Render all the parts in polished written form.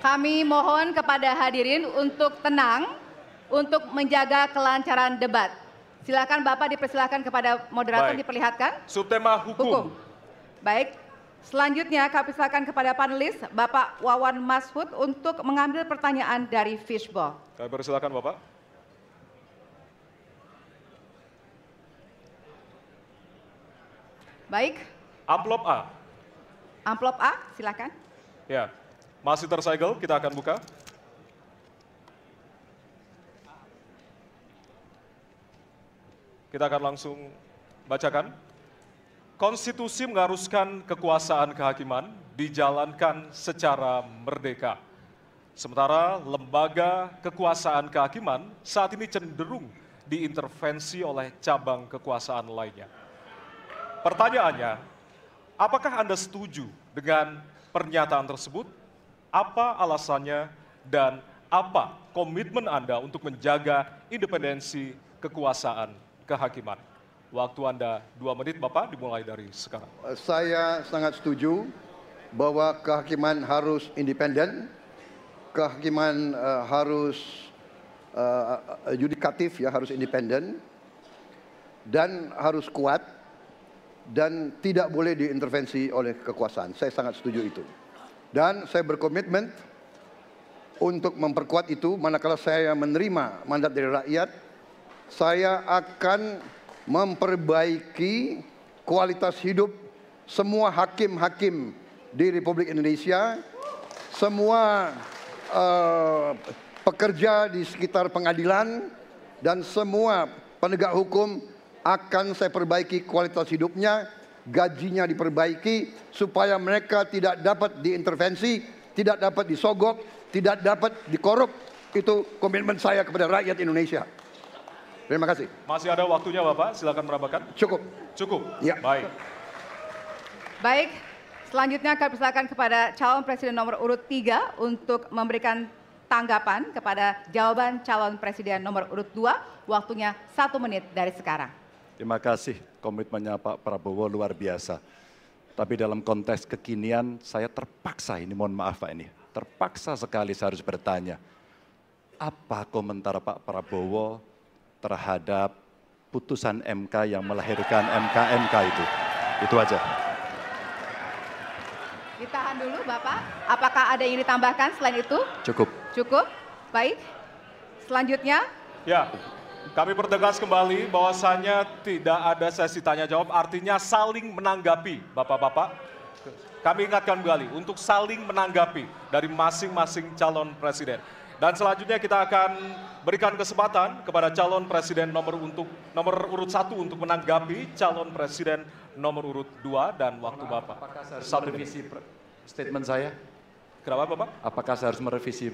Kami mohon kepada hadirin untuk tenang, untuk menjaga kelancaran debat. Silakan Bapak dipersilakan kepada moderator. Baik. Diperlihatkan. Subtema hukum. Baik. Selanjutnya kami silakan kepada panelis Bapak Wawan Masfud untuk mengambil pertanyaan dari Fishball. Kami persilakan Bapak. Baik. Amplop A. Amplop A, silakan. Ya, masih tersegel, kita akan buka. Kita akan langsung bacakan. Konstitusi mengharuskan kekuasaan kehakiman dijalankan secara merdeka. Sementara lembaga kekuasaan kehakiman saat ini cenderung diintervensi oleh cabang kekuasaan lainnya. Pertanyaannya, apakah Anda setuju dengan pernyataan tersebut? Apa alasannya dan apa komitmen Anda untuk menjaga independensi kekuasaan kehakiman? Waktu Anda 2 menit, Bapak, dimulai dari sekarang. Saya sangat setuju bahwa kehakiman harus independen, kehakiman harus yudikatif, ya, harus independen, dan harus kuat, dan tidak boleh diintervensi oleh kekuasaan. Saya sangat setuju itu. Dan saya berkomitmen untuk memperkuat itu. Manakala saya menerima mandat dari rakyat, saya akan memperbaiki kualitas hidup semua hakim-hakim di Republik Indonesia, semua pekerja di sekitar pengadilan, dan semua penegak hukum akan saya perbaiki kualitas hidupnya, gajinya diperbaiki, supaya mereka tidak dapat diintervensi, tidak dapat disogok, tidak dapat dikorup. Itu komitmen saya kepada rakyat Indonesia. Terima kasih. Masih ada waktunya, Bapak, silakan menambahkan. Cukup. Cukup? Ya. Baik. Baik, selanjutnya kami persilakan kepada calon presiden nomor urut 3 untuk memberikan tanggapan kepada jawaban calon presiden nomor urut 2. Waktunya 1 menit dari sekarang. Terima kasih, komitmennya Pak Prabowo luar biasa. Tapi dalam konteks kekinian saya terpaksa, ini mohon maaf Pak, ini terpaksa sekali saya harus bertanya. Apa komentar Pak Prabowo terhadap putusan MK yang melahirkan MK-MK itu? Itu aja. Ditahan dulu Bapak, apakah ada yang ditambahkan selain itu? Cukup. Cukup, baik. Selanjutnya. Ya, kami pertegas kembali bahwasannya tidak ada sesi tanya jawab, artinya saling menanggapi, Bapak-Bapak. Kami ingatkan kembali untuk saling menanggapi dari masing-masing calon presiden. Dan selanjutnya kita akan berikan kesempatan kepada calon presiden nomor urut 1 untuk menanggapi calon presiden nomor urut 2 dan waktu Bapak. Apakah saya harus merevisi statement saya? Kenapa Bapak? Apakah saya harus merevisi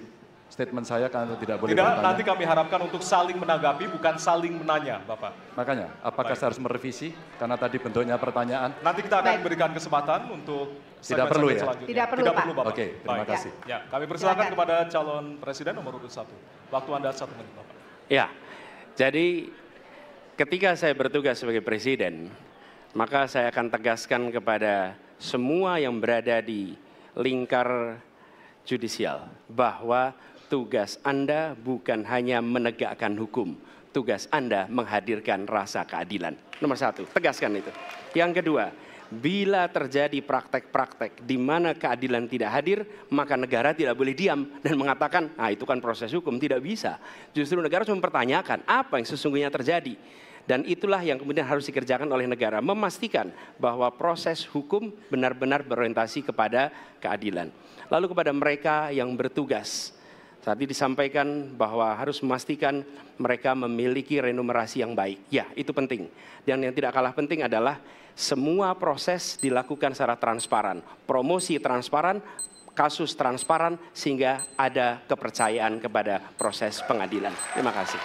statement saya karena tidak boleh Tidak, bertanya? nanti kami harapkan untuk saling menanggapi, bukan saling menanya, Bapak. Makanya, apakah saya harus merevisi? Karena tadi bentuknya pertanyaan. Nanti kita akan berikan kesempatan untuk Tidak perlu ya? selanjutnya. Tidak perlu, Tidak Pak. perlu, Bapak. Oke, terima Baik. kasih. Ya, kami persilakan Silakan. kepada calon presiden nomor urut 1. Waktu Anda 1 menit, Bapak. Ya, jadi ketika saya bertugas sebagai presiden, maka saya akan tegaskan kepada semua yang berada di lingkar judisial bahwa tugas Anda bukan hanya menegakkan hukum, tugas Anda menghadirkan rasa keadilan. Nomor 1, tegaskan itu. Yang kedua, bila terjadi praktek-praktek di mana keadilan tidak hadir, maka negara tidak boleh diam dan mengatakan, ah itu kan proses hukum, tidak bisa. Justru negara harus mempertanyakan apa yang sesungguhnya terjadi. Dan itulah yang kemudian harus dikerjakan oleh negara, memastikan bahwa proses hukum benar-benar berorientasi kepada keadilan. Lalu kepada mereka yang bertugas, tadi disampaikan bahwa harus memastikan mereka memiliki remunerasi yang baik. Ya, itu penting. Dan yang tidak kalah penting adalah semua proses dilakukan secara transparan. Promosi transparan, kasus transparan, sehingga ada kepercayaan kepada proses pengadilan. Terima kasih.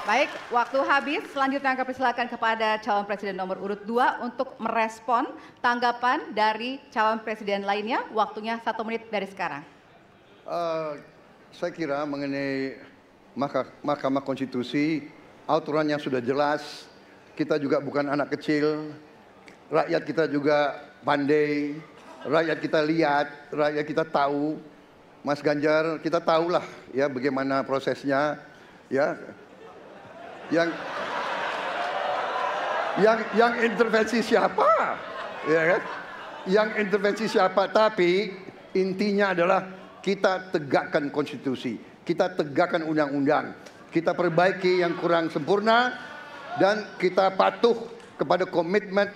Baik, waktu habis. Selanjutnya kami persilakan kepada calon presiden nomor urut 2 untuk merespon tanggapan dari calon presiden lainnya. Waktunya 1 menit dari sekarang. Saya kira mengenai Mahkamah Konstitusi, aturannya sudah jelas. Kita juga bukan anak kecil, rakyat kita juga pandai, rakyat kita lihat, rakyat kita tahu, Mas Ganjar, kita tahulah ya bagaimana prosesnya, ya. Yang intervensi siapa, ya kan? Yang intervensi siapa? Tapi intinya adalah kita tegakkan konstitusi, kita tegakkan undang-undang, kita perbaiki yang kurang sempurna, dan kita patuh kepada komitmen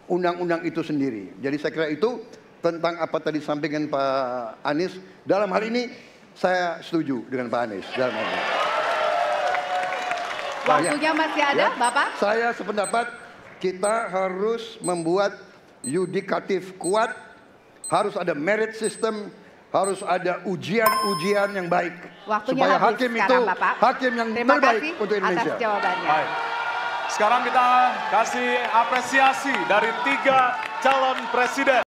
undang-undang itu sendiri. Jadi saya kira itu tentang apa tadi disampaikan Pak Anies. Dalam hal ini saya setuju dengan Pak Anies. Dalam hal ini. Waktunya masih ada, Bapak? Saya sependapat kita harus membuat yudikatif kuat, harus ada merit system, harus ada ujian-ujian yang baik. Waktunya supaya habis hakim sekarang, itu Bapak. hakim yang Terima terbaik kasih untuk Indonesia. atas jawabannya. Baik. Sekarang kita kasih apresiasi dari 3 calon presiden.